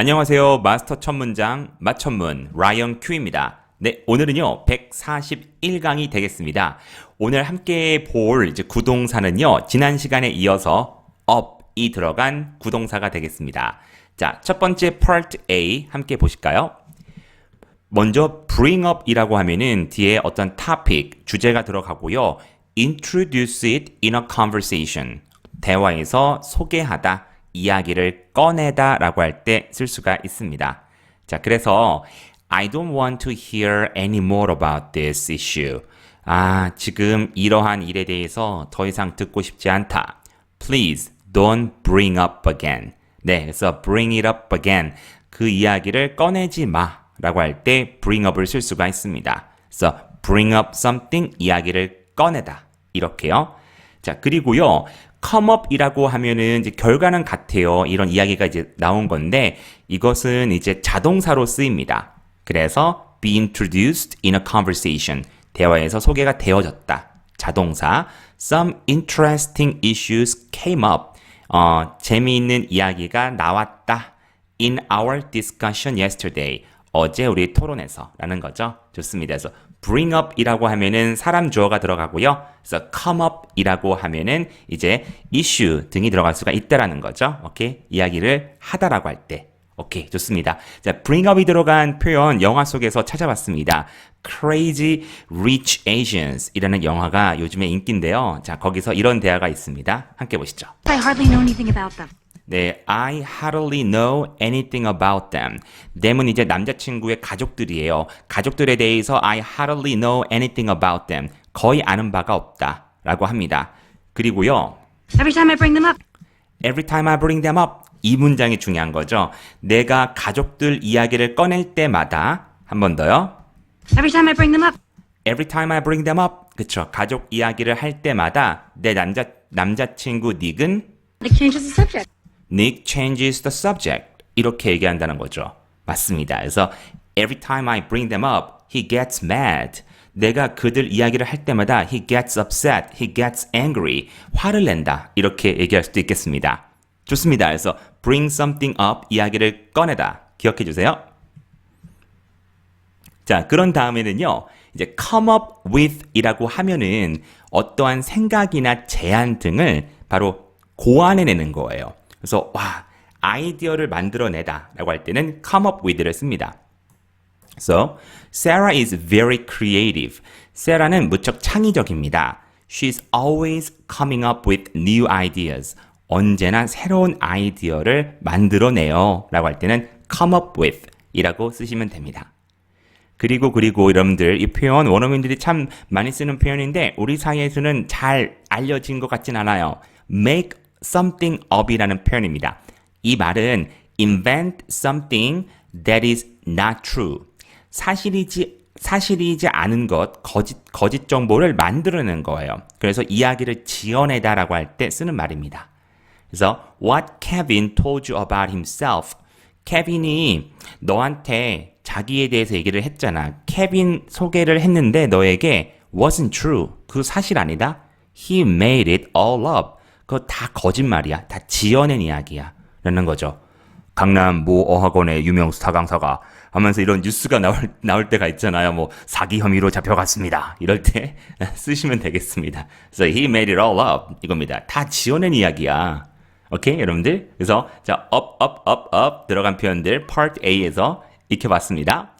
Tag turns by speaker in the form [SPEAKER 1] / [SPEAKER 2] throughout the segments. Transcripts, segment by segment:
[SPEAKER 1] 안녕하세요. 마스터 첫 문장 맛천문 라이언 큐입니다. 네, 오늘은요 141강이 되겠습니다. 오늘 함께 볼 이제 구동사는요 지난 시간에 이어서 up이 들어간 구동사가 되겠습니다. 자, 첫 번째 part A 함께 보실까요? 먼저 bring up이라고 하면은 뒤에 어떤 topic 주제가 들어가고요. introduce it in a conversation 대화에서 소개하다. 이야기를 꺼내다 라고 할 때 쓸 수가 있습니다. 자, 그래서 I don't want to hear any more about this issue. 지금 이러한 일에 대해서 더 이상 듣고 싶지 않다. Please don't bring up again. 네, 그래서 bring it up again. 그 이야기를 꺼내지 마 라고 할 때 bring up을 쓸 수가 있습니다. 그래서 bring up something, 이야기를 꺼내다. 이렇게요. 자, 그리고요. come up이라고 하면은 이제 결과는 같아요. 이런 이야기가 이제 나온 건데 이것은 이제 자동사로 쓰입니다. 그래서 be introduced in a conversation. 대화에서 소개가 되어졌다. 자동사. Some interesting issues came up. 재미있는 이야기가 나왔다. In our discussion yesterday. 어제 우리 토론에서 라는 거죠. 좋습니다. 그래서 bring up 이라고 하면은 사람 주어가 들어가고요. 그래서 come up 이라고 하면은 이제 issue 등이 들어갈 수가 있다라는 거죠. 오케이. 이야기를 하다라고 할 때. 오케이. 좋습니다. 자, bring up이 들어간 표현 영화 속에서 찾아봤습니다. Crazy Rich Asians 이라는 영화가 요즘에 인기인데요. 자, 거기서 이런 대화가 있습니다. 함께 보시죠.
[SPEAKER 2] I hardly know anything about them.
[SPEAKER 1] 네, I hardly know anything about them. them은 이제 남자친구의 가족들이에요. 가족들에 대해서 I hardly know anything about them. 거의 아는 바가 없다. 라고 합니다. 그리고요.
[SPEAKER 2] Every time I bring them up,
[SPEAKER 1] Every time I bring them up. 이 문장이 중요한 거죠. 내가 가족들 이야기를 꺼낼 때마다 한 번 더요.
[SPEAKER 2] every time I bring them up,
[SPEAKER 1] Every time I bring them up. 그쵸. 가족 이야기를 할 때마다 내 남자친구 닉은
[SPEAKER 2] it changes the subject.
[SPEAKER 1] Nick changes the subject. 이렇게 얘기한다는 거죠. 맞습니다. 그래서 every time I bring them up, he gets mad. 내가 그들 이야기를 할 때마다 he gets upset, he gets angry. 화를 낸다. 이렇게 얘기할 수도 있겠습니다. 좋습니다. 그래서 bring something up, 이야기를 꺼내다. 기억해 주세요. 자, 그런 다음에는요. 이제 come up with 이라고 하면은 어떠한 생각이나 제안 등을 바로 고안해내는 거예요. 그래서 아이디어를 만들어내다 라고 할 때는 come up with를 씁니다. So, Sarah is very creative. Sarah는 무척 창의적입니다. She's always coming up with new ideas. 언제나 새로운 아이디어를 만들어내요 라고 할 때는 come up with 이라고 쓰시면 됩니다. 그리고 여러분들 이 표현 원어민들이 참 많이 쓰는 표현인데 우리 사이에서는 잘 알려진 것 같진 않아요. make something up이라는 표현입니다. 이 말은 invent something that is not true. 사실이지 않은 것, 거짓 정보를 만들어내는 거예요. 그래서 이야기를 지어내다라고 할 때 쓰는 말입니다. 그래서 what Kevin told you about himself. 케빈이 너한테 자기에 대해서 얘기를 했잖아. 케빈 소개를 했는데 너에게 wasn't true. 그 사실 아니다. He made it all up. 그거 다 거짓말이야. 다 지어낸 이야기야. 라는 거죠. 강남 모 어학원의 유명 스타 강사가 하면서 이런 뉴스가 나올 때가 있잖아요. 뭐 사기 혐의로 잡혀갔습니다. 이럴 때 쓰시면 되겠습니다. 그래서 he made it all up 이겁니다. 다 지어낸 이야기야. 오케이, 여러분들? 그래서 자, up 들어간 표현들 part A에서 익혀봤습니다.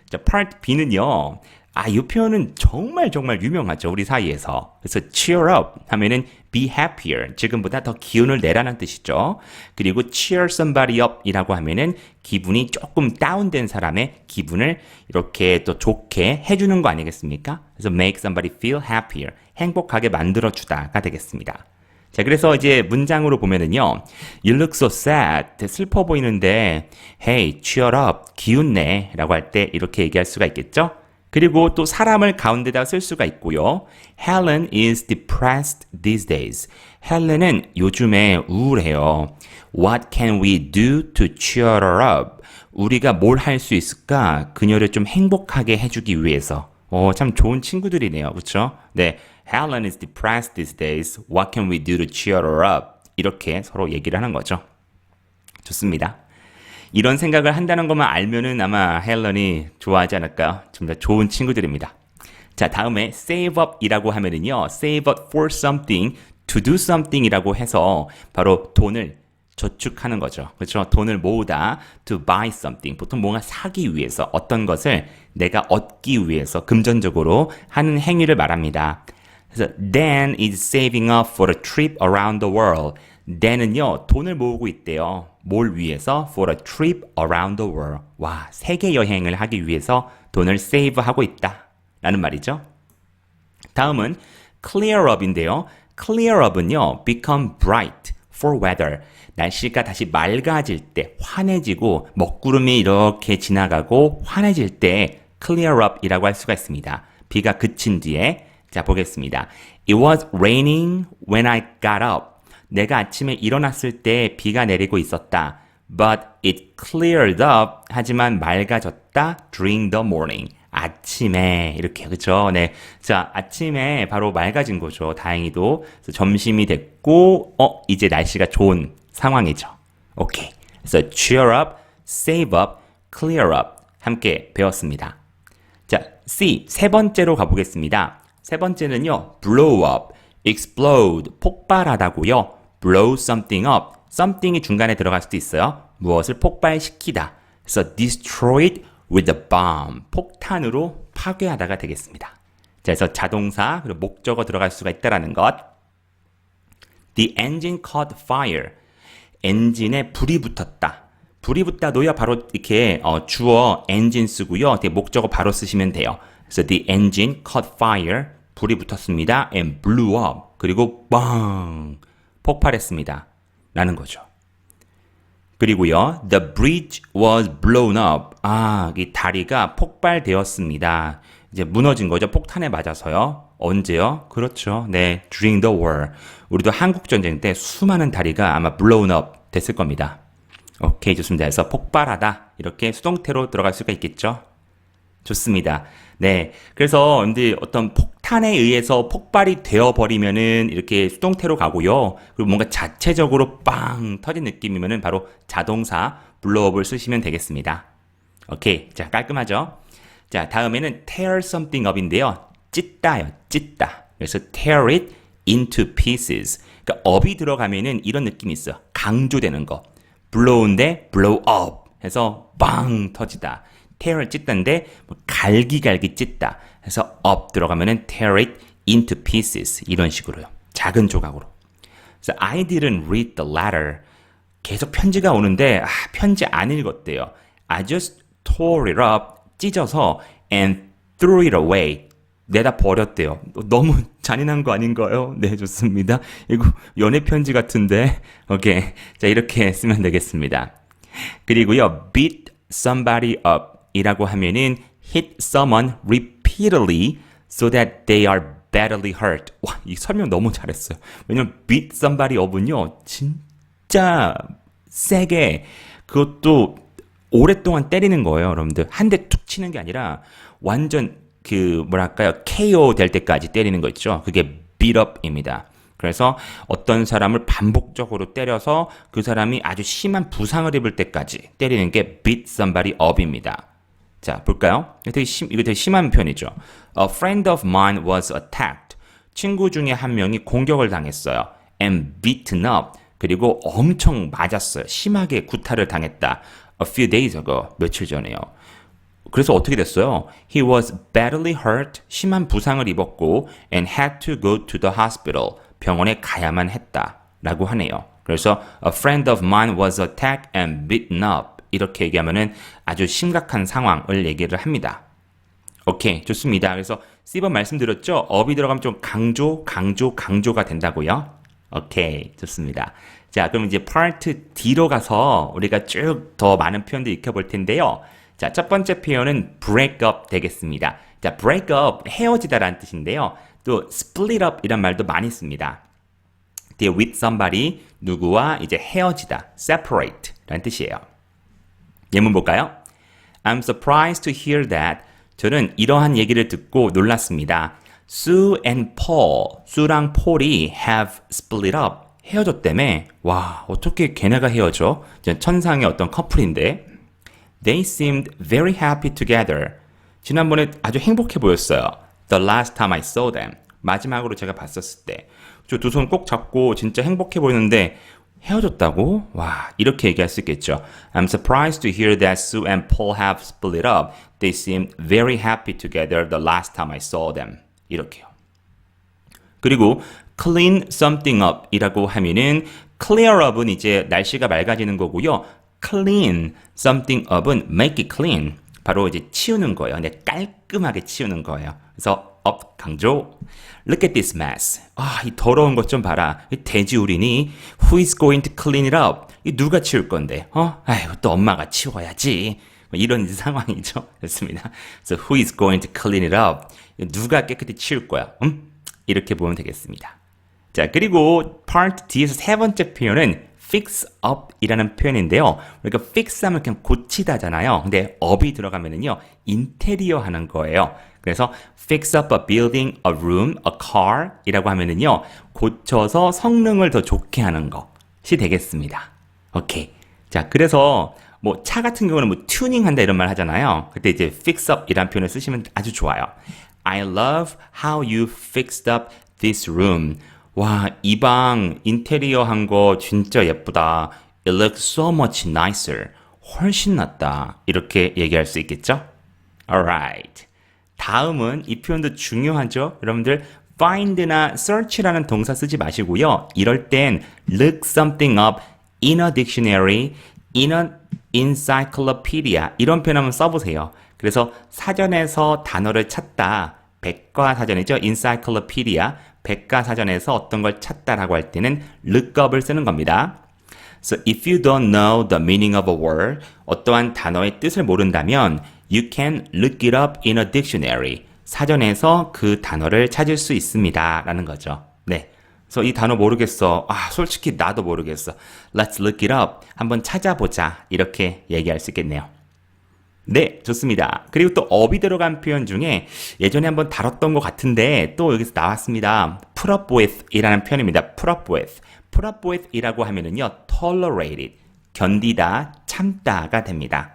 [SPEAKER 1] 자, part B는요. 이 표현은 정말 유명하죠. 우리 사이에서. 그래서 cheer up 하면은 be happier. 지금보다 더 기운을 내라는 뜻이죠. 그리고 cheer somebody up 이라고 하면은 기분이 조금 다운된 사람의 기분을 이렇게 또 좋게 해주는 거 아니겠습니까? 그래서 make somebody feel happier. 행복하게 만들어주다가 되겠습니다. 자, 그래서 이제 문장으로 보면은요. You look so sad. 슬퍼 보이는데 hey, cheer up. 기운 내. 라고 할 때 이렇게 얘기할 수가 있겠죠? 그리고 또 사람을 가운데다 쓸 수가 있고요. Helen is depressed these days. 헬렌은 요즘에 우울해요. What can we do to cheer her up? 우리가 뭘 할 수 있을까? 그녀를 좀 행복하게 해주기 위해서. 참 좋은 친구들이네요. 그렇죠? 네, Helen is depressed these days. What can we do to cheer her up? 이렇게 서로 얘기를 하는 거죠. 좋습니다. 이런 생각을 한다는 것만 알면은 아마 헬런이 좋아하지 않을까요? 좀 더 좋은 친구들입니다. 자, 다음에 save up 이라고 하면은요, save up for something, to do something 이라고 해서 바로 돈을 저축하는 거죠. 그렇죠? 돈을 모으다, to buy something. 보통 뭔가 사기 위해서 어떤 것을 내가 얻기 위해서 금전적으로 하는 행위를 말합니다. 그래서 Dan is saving up for a trip around the world. Dan은요, 돈을 모으고 있대요. 뭘 위해서? For a trip around the world. 와, 세계 여행을 하기 위해서 돈을 세이브하고 있다. 라는 말이죠. 다음은 clear up인데요. clear up은요, become bright for weather. 날씨가 다시 맑아질 때, 환해지고 먹구름이 이렇게 지나가고 환해질 때 clear up 이라고 할 수가 있습니다. 비가 그친 뒤에 자, 보겠습니다. It was raining when I got up. 내가 아침에 일어났을 때 비가 내리고 있었다. But it cleared up. 하지만 맑아졌다. During the morning. 아침에 이렇게 그렇죠. 네, 자 아침에 바로 맑아진 거죠. 다행히도 그래서 점심이 됐고, 이제 날씨가 좋은 상황이죠. 오케이. 그래서 cheer up, save up, clear up 함께 배웠습니다. 자, C 세 번째로 가보겠습니다. 세 번째는요, blow up, explode 폭발하다고요. blow something up, something이 중간에 들어갈 수도 있어요. 무엇을 폭발시키다. 그래서 destroy it with a bomb, 폭탄으로 파괴하다가 되겠습니다. 자, 그래서 자동사 그리고 목적어 들어갈 수가 있다라는 것. The engine caught fire. 엔진에 불이 붙었다. 불이 붙다도요 바로 이렇게 주어 engine 쓰고요. 목적어 바로 쓰시면 돼요. 그래서 the engine caught fire. 불이 붙었습니다. and blew up. 그리고 빵 폭발했습니다. 라는 거죠. 그리고요, the bridge was blown up. 이 다리가 폭발되었습니다. 이제 무너진 거죠. 폭탄에 맞아서요. 언제요? 그렇죠. 네, during the war. 우리도 한국 전쟁 때 수많은 다리가 아마 blown up 됐을 겁니다. 오케이, 좋습니다. 그래서 폭발하다 이렇게 수동태로 들어갈 수가 있겠죠. 좋습니다. 네, 그래서 근데 어떤 폭탄에 의해서 폭발이 되어버리면은 이렇게 수동태로 가고요. 그리고 뭔가 자체적으로 빵 터진 느낌이면은 바로 자동사 blowup을 쓰시면 되겠습니다. 오케이, 자 깔끔하죠? 자, 다음에는 tear something up인데요. 찢다요, 찢다. 그래서 tear it into pieces. 그러니까 up이 들어가면은 이런 느낌이 있어요. 강조되는 거. blow인데 blow up 해서 빵 터지다. tear을 찢다인데 갈기갈기 찢다. 해서 up 들어가면은 tear it into pieces 이런 식으로요. 작은 조각으로. 그래서 I didn't read the letter. 계속 편지가 오는데 편지 안 읽었대요. I just tore it up. 찢어서 and threw it away. 내다 버렸대요. 너무 잔인한 거 아닌가요? 네, 좋습니다. 이거 연애 편지 같은데. 오케이. 자, 이렇게 쓰면 되겠습니다. 그리고요, beat somebody up 이라고 하면은 hit someone repeatedly so that they are badly hurt. 와, 이 설명 너무 잘했어요. 왜냐면 beat somebody up은요, 진짜 세게 그것도 오랫동안 때리는 거예요, 여러분들. 한 대 툭 치는 게 아니라 완전 뭐랄까요, KO 될 때까지 때리는 거 있죠. 그게 beat up입니다. 그래서 어떤 사람을 반복적으로 때려서 그 사람이 아주 심한 부상을 입을 때까지 때리는 게 beat somebody up입니다. 자, 볼까요? 이거 되게 심한 표현이죠. A friend of mine was attacked. 친구 중에 한 명이 공격을 당했어요. And beaten up. 그리고 엄청 맞았어요. 심하게 구타를 당했다. A few days ago. 며칠 전에요. 그래서 어떻게 됐어요? He was badly hurt. 심한 부상을 입었고 and had to go to the hospital. 병원에 가야만 했다. 라고 하네요. 그래서 a friend of mine was attacked and beaten up. 이렇게 얘기하면은 아주 심각한 상황을 얘기를 합니다. 오케이, 좋습니다. 그래서 C번 말씀드렸죠? up이 들어가면 좀 강조가 된다고요? 오케이, 좋습니다. 자, 그럼 이제 파트 D로 가서 우리가 쭉 더 많은 표현들 익혀볼 텐데요. 자, 첫 번째 표현은 break up 되겠습니다. 자, break up, 헤어지다라는 뜻인데요. 또 split up 이란 말도 많이 씁니다. deal with somebody, 누구와 이제 헤어지다, separate 라는 뜻이에요. 예문 볼까요? I'm surprised to hear that. 저는 이러한 얘기를 듣고 놀랐습니다. Sue and Paul, 수랑 폴이 have split up. 헤어졌다며? 와, 어떻게 걔네가 헤어져? 천상의 어떤 커플인데. They seemed very happy together. 지난번에 아주 행복해 보였어요. The last time I saw them. 마지막으로 제가 봤었을 때. 저 두 손 꼭 잡고 진짜 행복해 보이는데 헤어졌다고? 와, 이렇게 얘기할 수 있겠죠. I'm surprised to hear that Sue and Paul have split up. They seemed very happy together the last time I saw them. 이렇게요. 그리고 clean something up 이라고 하면은 clear up은 이제 날씨가 맑아지는 거고요. clean something up은 make it clean. 바로 이제 치우는 거예요. 근데 깔끔하게 치우는 거예요. 그래서 up 강조. Look at this mess. 아, 이 더러운 것 좀 봐라. 이 돼지우리니 who is going to clean it up? 이 누가 치울 건데? 아이고 또 엄마가 치워야지. 이런 상황이죠. 됐습니다. So who is going to clean it up? 누가 깨끗이 치울 거야? 이렇게 보면 되겠습니다. 자, 그리고 part D에서 세 번째 표현은 fix up 이라는 표현인데요. 우리가 fix 하면 그냥 고치다잖아요. 근데 up이 들어가면은요, 인테리어 하는 거예요. 그래서 fix up a building, a room, a car 이라고 하면은요, 고쳐서 성능을 더 좋게 하는 것이 되겠습니다. 오케이. 자, 그래서 뭐 차 같은 경우는 뭐 튜닝 한다 이런 말 하잖아요. 그때 이제 fix up 이라는 표현을 쓰시면 아주 좋아요. I love how you fixed up this room. 와, 이 방 인테리어 한 거 진짜 예쁘다. It looks so much nicer. 훨씬 낫다. 이렇게 얘기할 수 있겠죠? Alright. 다음은 이 표현도 중요하죠? 여러분들 find나 search라는 동사 쓰지 마시고요. 이럴 땐 look something up in a dictionary, in a encyclopedia 이런 표현 한번 써보세요. 그래서 사전에서 단어를 찾다. 백과사전이죠. encyclopedia. 백과사전에서 어떤 걸 찾다라고 할 때는 look up을 쓰는 겁니다. So if you don't know the meaning of a word, 어떠한 단어의 뜻을 모른다면 you can look it up in a dictionary. 사전에서 그 단어를 찾을 수 있습니다. 라는 거죠. 네. 그래서 이 단어 모르겠어. 아, 솔직히 나도 모르겠어. Let's look it up. 한번 찾아보자. 이렇게 얘기할 수 있겠네요. 네, 좋습니다. 그리고 또 up이 들어간 표현 중에 예전에 한번 다뤘던 것 같은데 또 여기서 나왔습니다. put up with 이라는 표현입니다. put up with. put up with 이라고 하면은요, tolerated. 견디다, 참다가 됩니다.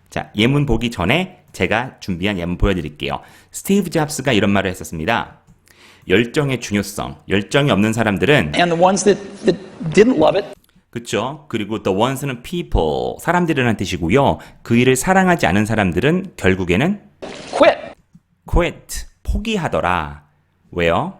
[SPEAKER 1] 자, 예문 보기 전에 제가 준비한 예문 보여드릴게요. 스티브 잡스가 이런 말을 했었습니다. 열정의 중요성. 열정이 없는 사람들은
[SPEAKER 3] And the ones that didn't love it,
[SPEAKER 1] 그쵸? 그리고 the ones는 people, 사람들이라는 뜻이고요. 그 일을 사랑하지 않은 사람들은 결국에는
[SPEAKER 3] quit
[SPEAKER 1] quit, 포기하더라. 왜요?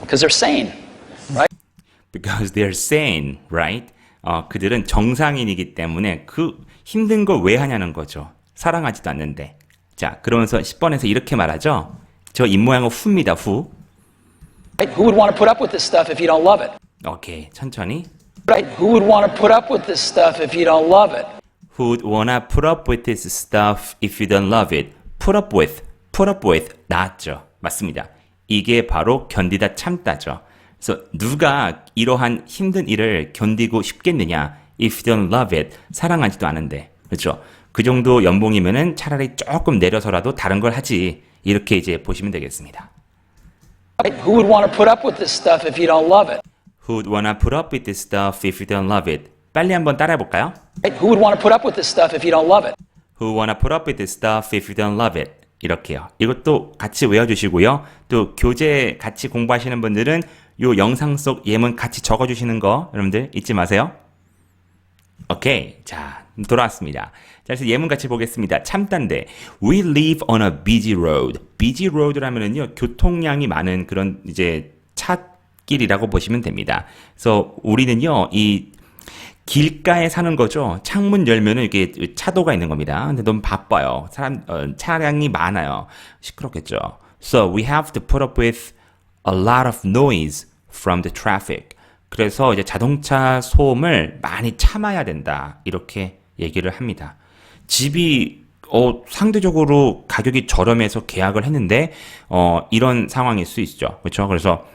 [SPEAKER 3] because they're sane, right?
[SPEAKER 1] Because they're sane, right? 그들은 정상인이기 때문에 그 힘든 걸 왜 하냐는 거죠. 사랑하지도 않는데. 자, 그러면서 10번에서 이렇게 말하죠. 저 입모양은 who입니다, who.
[SPEAKER 3] Right? Who would want to put up with this stuff if you don't love it?
[SPEAKER 1] 오케이, 천천히.
[SPEAKER 3] Right? Who would want to put up with this stuff if you don't love it?
[SPEAKER 1] Who'd wanna put up with this stuff if you don't love it? Put up with, 나왔죠. 맞습니다. 이게 바로 견디다 참다죠. 그래서 누가 이러한 힘든 일을 견디고 싶겠느냐? If you don't love it, 사랑하지도 않은데. 그렇죠? 그 정도 연봉이면은 차라리 조금 내려서라도 다른 걸 하지. 이렇게 이제 보시면 되겠습니다.
[SPEAKER 3] Right? Who would want to put up with this stuff if you don't love it?
[SPEAKER 1] Who'd wanna put up with this stuff if you don't love it? 빨리 한번 따라해 볼까요?
[SPEAKER 3] Right? Who would want to put up with this stuff if you don't love it?
[SPEAKER 1] Who wanna put up with this stuff if you don't love it? 이렇게요. 이것도 같이 외워주시고요. 또 교재 같이 공부하시는 분들은 요 영상 속 예문 같이 적어주시는 거 여러분들 잊지 마세요. 오케이. 자, 돌아왔습니다. 자, 그래서 예문 같이 보겠습니다. 참단데 We live on a busy road. busy road라면은요, 교통량이 많은 그런 이제 차길이라고 보시면 됩니다. 그래서 우리는요, 이 길가에 사는 거죠. 창문 열면은 이게 차도가 있는 겁니다. 근데 너무 바빠요. 차량이 많아요. 시끄럽겠죠. So we have to put up with a lot of noise from the traffic. 그래서 이제 자동차 소음을 많이 참아야 된다. 이렇게 얘기를 합니다. 집이 상대적으로 가격이 저렴해서 계약을 했는데 이런 상황일 수 있죠. 그렇죠? 그래서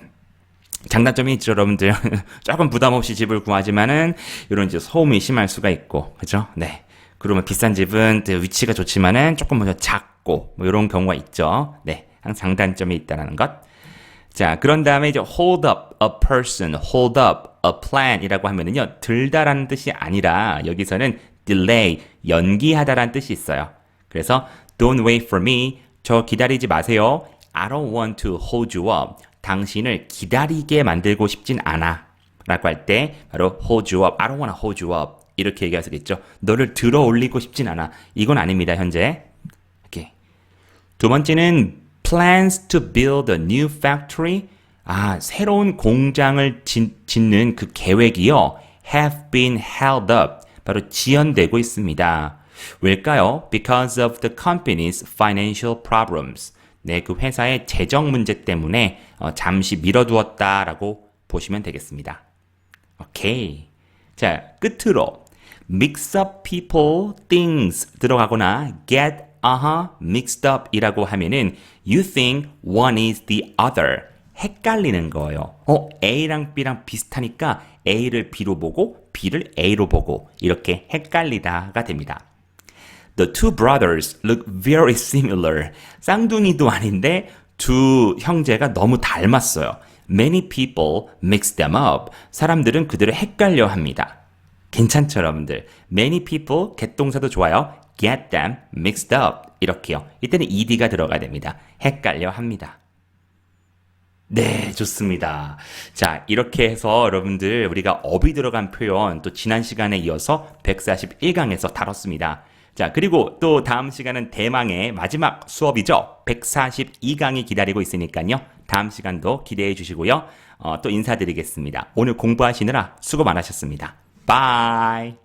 [SPEAKER 1] 장단점이 있죠, 여러분들. 조금 부담 없이 집을 구하지만은 이런 이제 소음이 심할 수가 있고, 그죠? 네. 그러면 비싼 집은 위치가 좋지만은 조금 먼저 작고 뭐 이런 경우가 있죠. 네. 항상 장단점이 있다는 것. 자, 그런 다음에 이제 hold up a person, hold up a plan 이라고 하면은요, 들다라는 뜻이 아니라 여기서는 delay, 연기하다란 뜻이 있어요. 그래서 don't wait for me, 저 기다리지 마세요. I don't want to hold you up. 당신을 기다리게 만들고 싶진 않아. 라고 할 때 바로 hold you up, I don't want to hold you up. 이렇게 얘기할 수 있겠죠. 너를 들어 올리고 싶진 않아. 이건 아닙니다, 현재. 오케이. 두 번째는 plans to build a new factory. 새로운 공장을 짓는 그 계획이요. have been held up. 바로 지연되고 있습니다. 왜일까요? Because of the company's financial problems. 네, 그 회사의 재정 문제 때문에 잠시 미뤄두었다라고 보시면 되겠습니다. 오케이. 자, 끝으로 mix up people, things 들어가거나 get, mixed up 이라고 하면은 you think one is the other. 헷갈리는 거예요. A랑 B랑 비슷하니까 A를 B로 보고 B를 A로 보고 이렇게 헷갈리다가 됩니다. The two brothers look very similar. 쌍둥이도 아닌데 두 형제가 너무 닮았어요. Many people mix them up. 사람들은 그들을 헷갈려 합니다. 괜찮죠, 여러분들? Many people, get 동사도 좋아요. Get them mixed up. 이렇게요. 이때는 ed가 들어가야 됩니다. 헷갈려 합니다. 네, 좋습니다. 자, 이렇게 해서 여러분들 우리가 up이 들어간 표현 또 지난 시간에 이어서 141강에서 다뤘습니다. 자, 그리고 또 다음 시간은 대망의 마지막 수업이죠. 142강이 기다리고 있으니까요. 다음 시간도 기대해 주시고요. 또 인사드리겠습니다. 오늘 공부하시느라 수고 많으셨습니다. 바이.